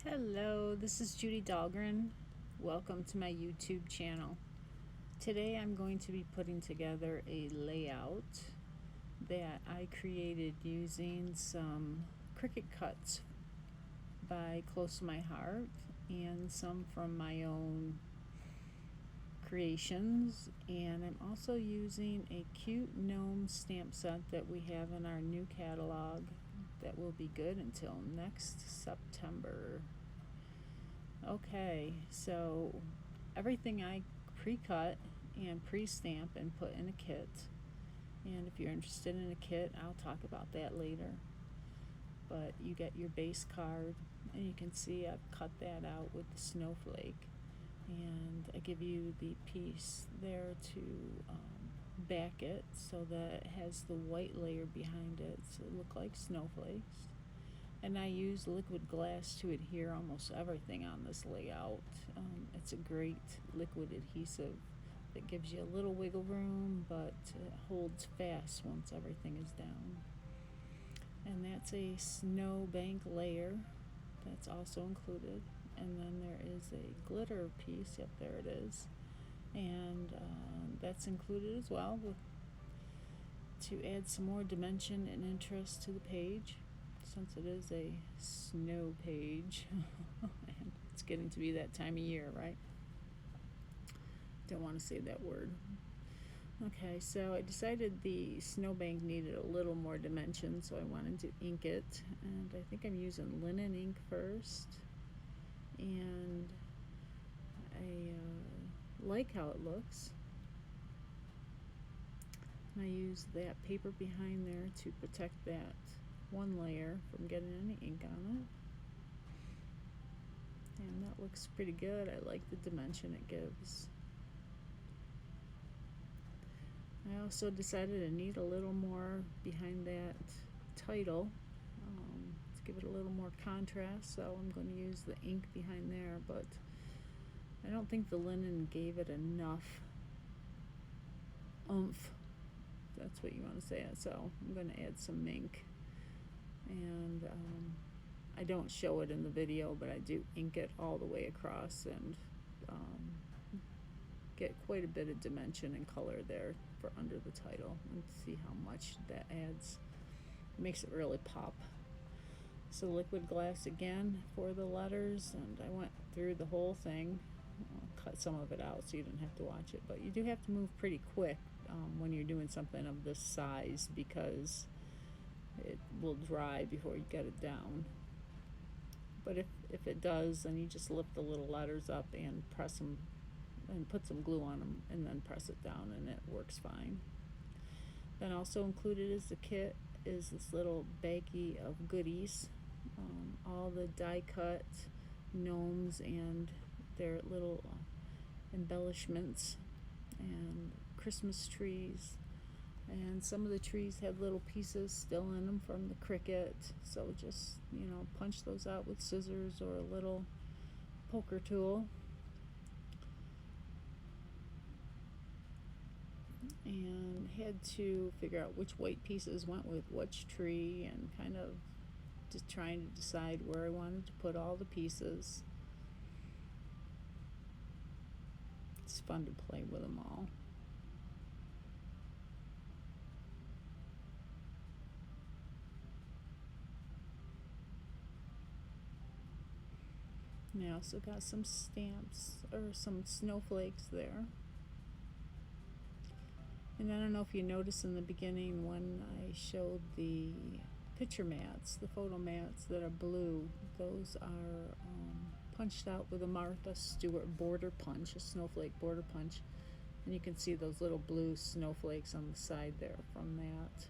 Hello, this is Judy Dahlgren. Welcome to my YouTube channel. Today I'm going to be putting together a layout that I created using some Cricut cuts by Close to My Heart and some from my own creations, and I'm also using a cute gnome stamp set that we have in our new catalog that will be good until next September. Okay, so everything I pre-cut and pre-stamp and put in a kit, and if you're interested in a kit, I'll talk about that later. But you get your base card, and you can see I've cut that out with the snowflake, and I give you the piece there to back it so that it has the white layer behind it so it looks like snowflakes. And I use liquid glass to adhere almost everything on this layout. It's a great liquid adhesive that gives you a little wiggle room, but it holds fast once everything is down. And that's a snowbank layer that's also included. And then there is a glitter piece, yep, there it is. And that's included as well to add some more dimension and interest to the page, since it is a snow page. And it's getting to be that time of year, right? Don't want to say that word. Okay, so I decided the snowbank needed a little more dimension, so I wanted to ink it, and I think I'm using linen ink first, and I like how it looks. And I use that paper behind there to protect that one layer from getting any ink on it, and that looks pretty good. I like the dimension it gives. I also decided I need a little more behind that title to give it a little more contrast, so I'm going to use the ink behind there, but I don't think the linen gave it enough oomph, if that's what you want to say, so I'm going to add some ink. And I don't show it in the video, but I do ink it all the way across and get quite a bit of dimension and color there for under the title, and see how much that adds. It makes it really pop. So liquid glass again for the letters, and I went through the whole thing. I'll cut some of it out so you didn't have to watch it, but you do have to move pretty quick when you're doing something of this size, because it will dry before you get it down. But if it does, then you just lift the little letters up and press them and put some glue on them and then press it down, and it works fine. Then also included is the kit is this little baggie of goodies, all the die cut gnomes and their little embellishments and Christmas trees. And some of the trees have little pieces still in them from the Cricut, so just, punch those out with scissors or a little poker tool. And had to figure out which white pieces went with which tree, and kind of just trying to decide where I wanted to put all the pieces. It's fun to play with them all. And I also got some stamps or some snowflakes there. And I don't know if you noticed in the beginning when I showed the picture mats, the photo mats that are blue, those are punched out with a Martha Stewart border punch, a snowflake border punch. And you can see those little blue snowflakes on the side there from that.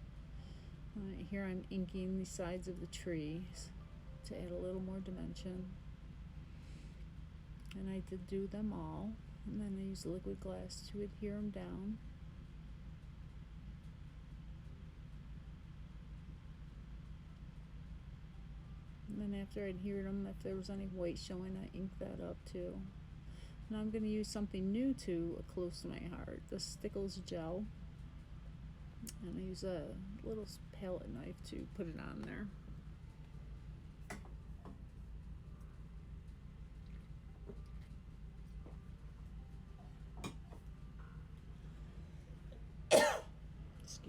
Here I'm inking the sides of the trees to add a little more dimension. And I did do them all, and then I used liquid glass to adhere them down. And then after I adhered them, if there was any white showing, I inked that up too. Now I'm going to use something new to Close to My Heart, the Stickles gel. And I use a little palette knife to put it on there.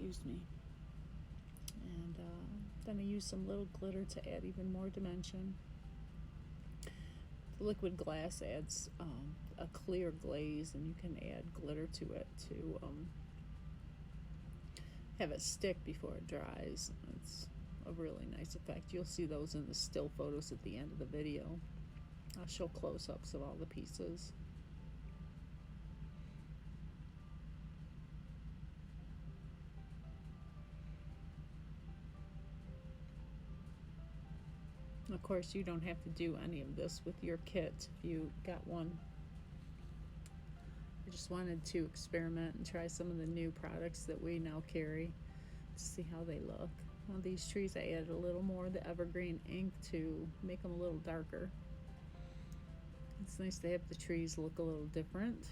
excuse me. And then I use some little glitter to add even more dimension. The liquid glass adds a clear glaze, and you can add glitter to it to have it stick before it dries. It's a really nice effect. You'll see those in the still photos at the end of the video. I'll show close-ups of all the pieces. Of course, you don't have to do any of this with your kit if you got one. I just wanted to experiment and try some of the new products that we now carry to see how they look. On these trees, I added a little more of the evergreen ink to make them a little darker. It's nice to have the trees look a little different,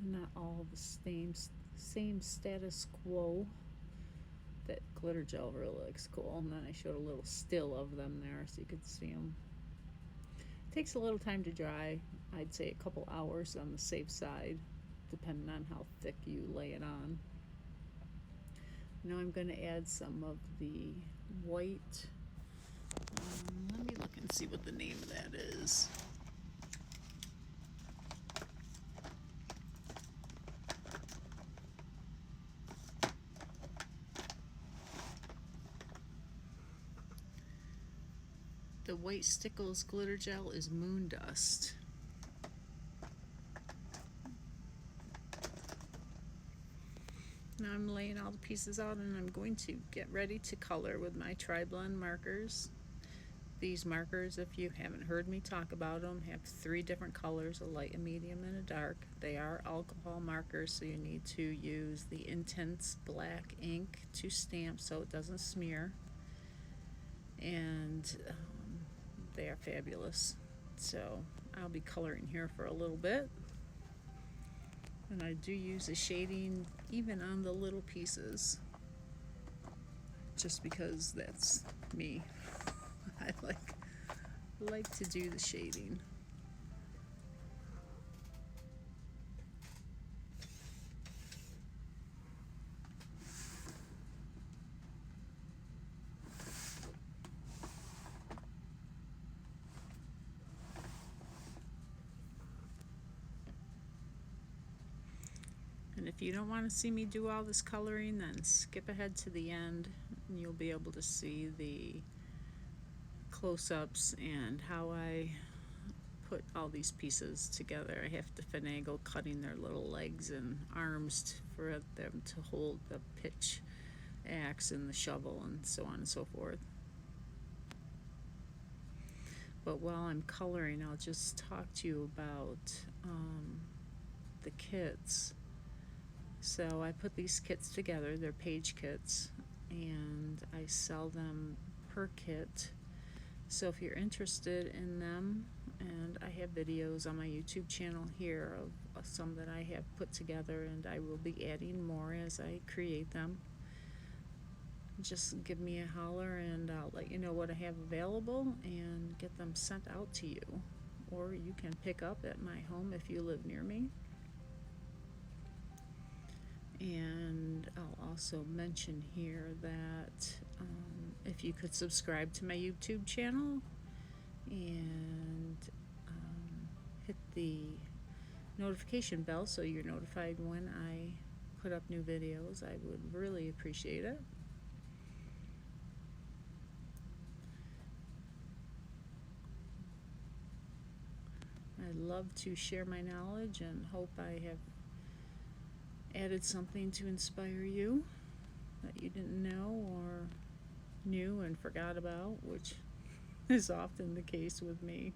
not all the same status quo. That glitter gel really looks cool, and then I showed a little still of them there so you could see them. It takes a little time to dry. I'd say a couple hours on the safe side, depending on how thick you lay it on. Now I'm going to add some of the white. Let me look and see what the name of that is. The White Stickles glitter gel is Moon Dust. Now I'm laying all the pieces out, and I'm going to get ready to color with my Tri-Blend markers. These markers, if you haven't heard me talk about them, have 3 different colors, a light, a medium, and a dark. They are alcohol markers, so you need to use the intense black ink to stamp so it doesn't smear. And they are fabulous. So I'll be coloring here for a little bit. And I do use a shading even on the little pieces, just because that's me. I like to do the shading. And if you don't want to see me do all this coloring, then skip ahead to the end and you'll be able to see the close-ups and how I put all these pieces together. I have to finagle cutting their little legs and arms for them to hold the pitch axe and the shovel and so on and so forth. But while I'm coloring, I'll just talk to you about the kits. So I put these kits together, they're page kits, and I sell them per kit. So if you're interested in them, and I have videos on my YouTube channel here of some that I have put together, and I will be adding more as I create them. Just give me a holler and I'll let you know what I have available and get them sent out to you. Or you can pick up at my home if you live near me. And I'll also mention here that if you could subscribe to my YouTube channel and hit the notification bell so you're notified when I put up new videos, I would really appreciate it. I love to share my knowledge and hope I have added something to inspire you that you didn't know or knew and forgot about, which is often the case with me.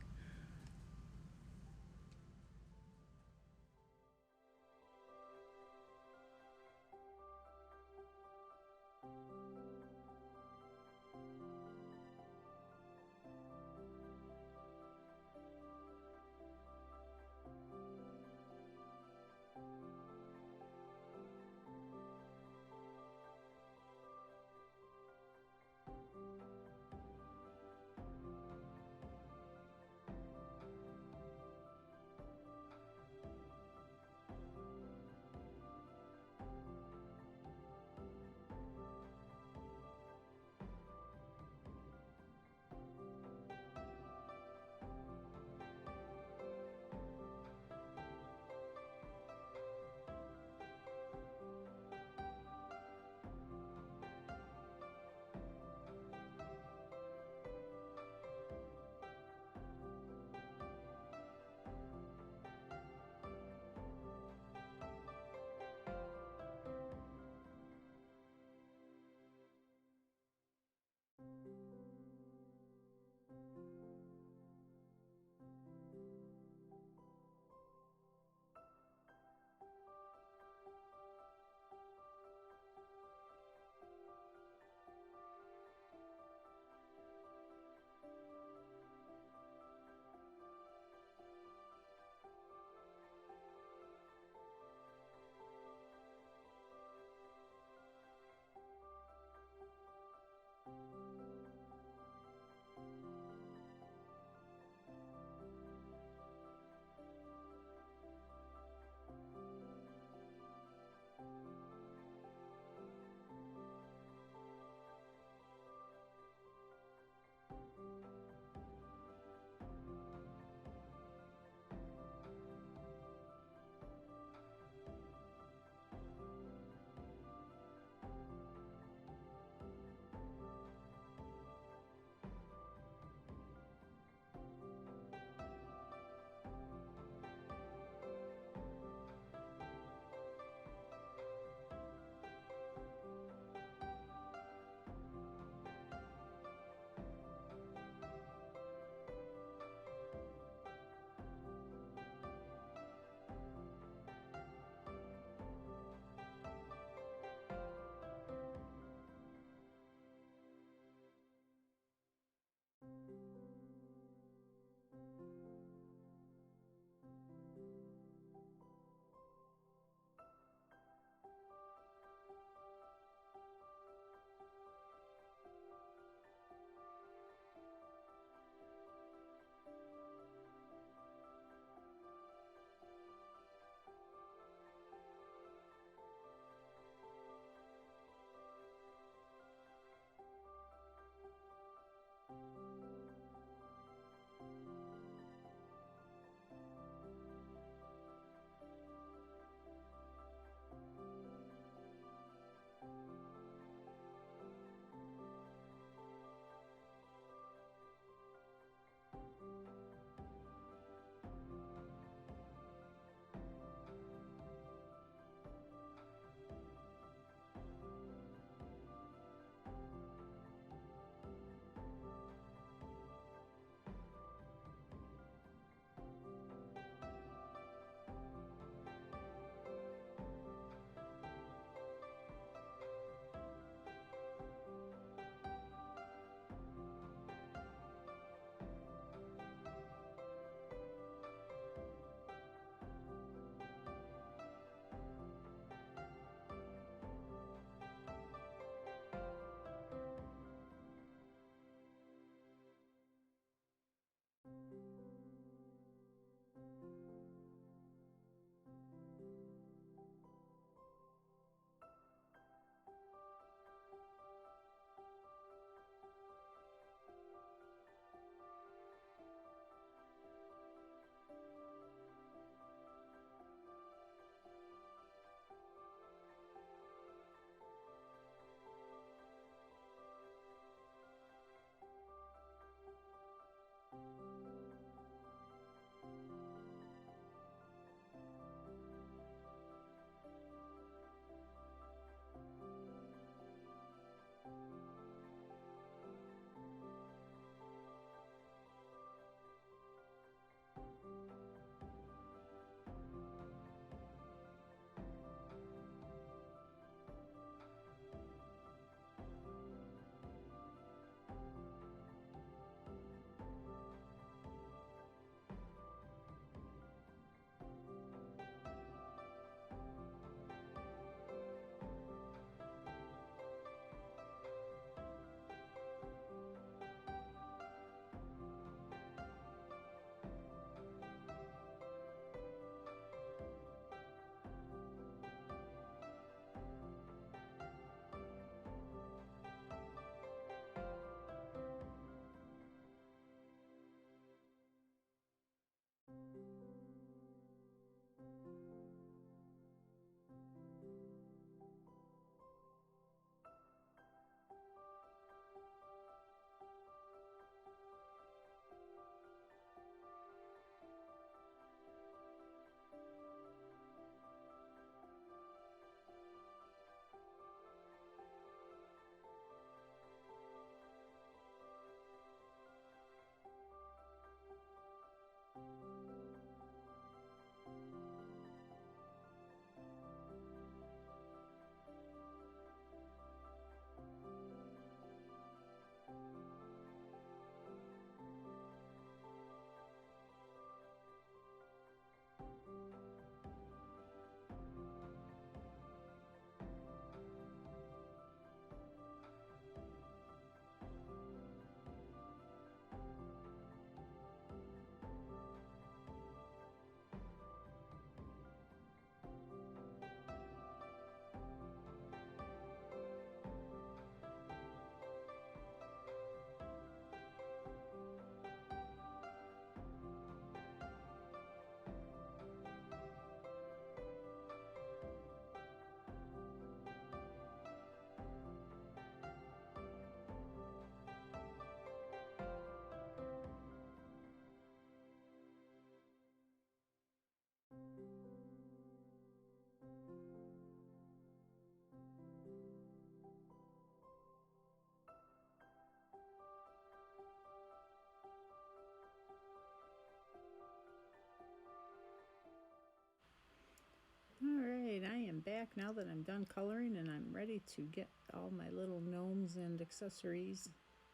now that I'm done coloring and I'm ready to get all my little gnomes and accessories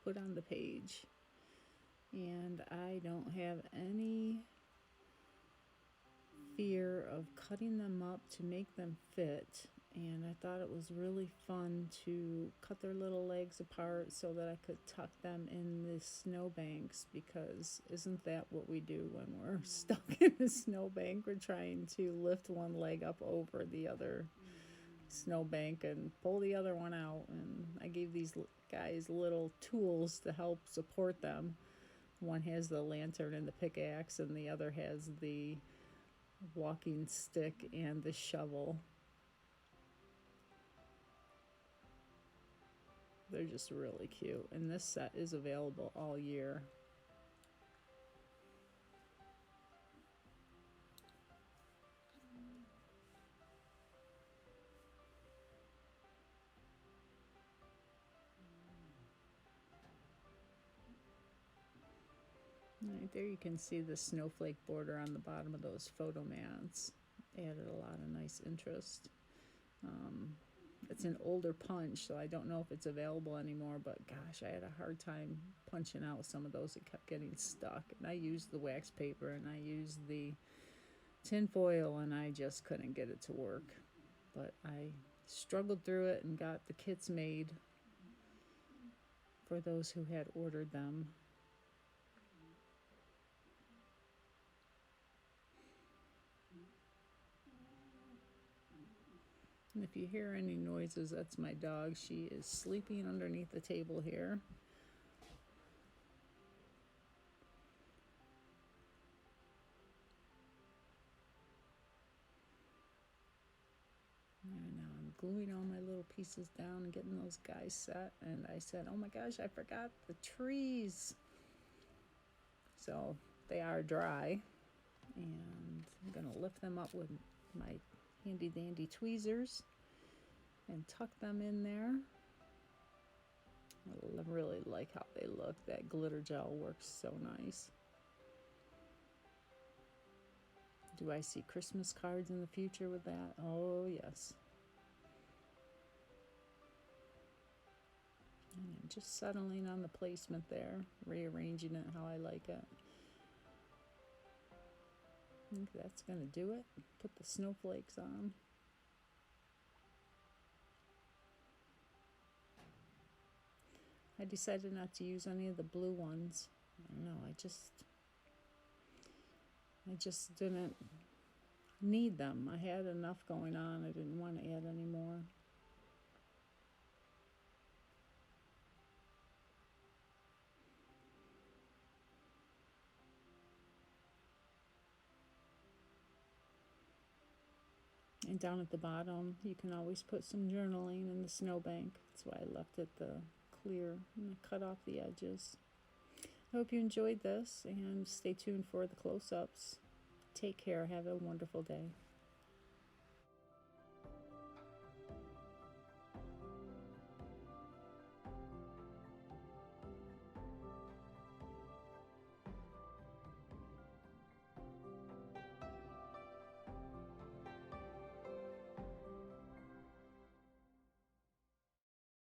put on the page. And I don't have any fear of cutting them up to make them fit. And I thought it was really fun to cut their little legs apart so that I could tuck them in the snowbanks, because isn't that what we do when we're stuck in a snowbank? We're trying to lift one leg up over the other snowbank and pull the other one out. And I gave these guys little tools to help support them. One has the lantern and the pickaxe, and the other has the walking stick and the shovel. They're just really cute, and this set is available all year. Right there you can see the snowflake border on the bottom of those photo mats. Added a lot of nice interest. It's an older punch, so I don't know if it's available anymore, but gosh, I had a hard time punching out some of those. It kept getting stuck. And I used the wax paper and I used the tin foil, and I just couldn't get it to work. But I struggled through it and got the kits made for those who had ordered them. And if you hear any noises, that's my dog. She is sleeping underneath the table here. And now I'm gluing all my little pieces down and getting those guys set. And I said, oh my gosh, I forgot the trees. So they are dry. And I'm going to lift them up with my handy dandy tweezers and tuck them in there. I really like how they look. That glitter gel works so nice. Do I see Christmas cards in the future with that? Oh yes. And I'm just settling on the placement there, rearranging it how I like it. I think that's going to do it. Put the snowflakes on. I decided not to use any of the blue ones. I don't know, I just didn't need them. I had enough going on. I didn't want to add any more. And down at the bottom, you can always put some journaling in the snowbank. That's why I left it the clear, and I cut off the edges. I hope you enjoyed this, and stay tuned for the close-ups. Take care. Have a wonderful day.